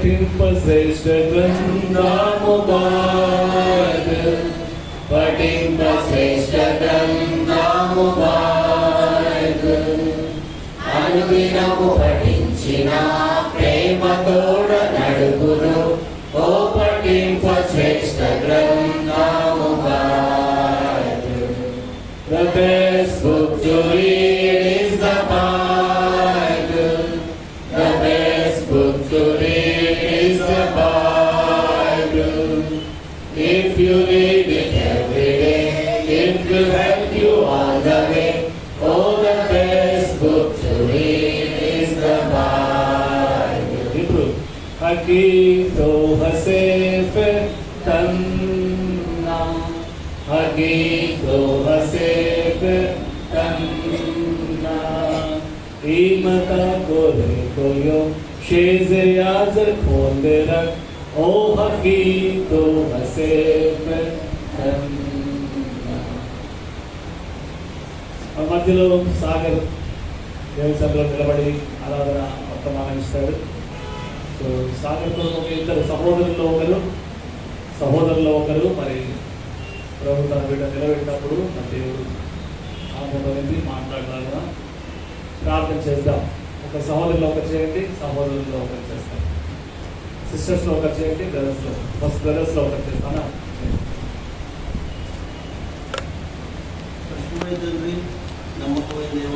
పఠింప శ్రేష్ఠ గ్రంథము బైబిల్, పఠింప శ్రేష్ఠ గ్రంథము బైబిల్. అనుదినము పఠించిన ప్రేమతోడ నడుపును, ఓ పఠింప శ్రేష్ఠ గ్రంథము Bible. The best book to read is the Bible. The best book to read is the Bible. If you read it every day, it will help you all the way. Oh, the best book to read is the Bible. Hebrew. Hakito hasef tanna, hakito hasef tanna. Imata kore koyo sheze yaz khondera, o hakito hasef tanna. మధ్యలో సాగర్ దేవుని సభలో నిలబడి ఆరాధన వర్తమానం ఇస్తాడు. So సాగర్తో ఒక ఇద్దరు సహోదరుల్లో ఒకరు మరి ప్రభు తన బిడ్డ నిలబెట్టినప్పుడు మన దేవుడు ఆమె మాట్లాడాలని ప్రార్థన చేద్దాం. ఒక సహోదరులో ఒకరు చేయండి, సహోదరుల్లో ఒకరు చేస్తాం. సిస్టర్స్లో ఒకరు చేయండి, బ్రదర్స్లో ఒకరు చేస్తాను. నమ్మకమైన దేవ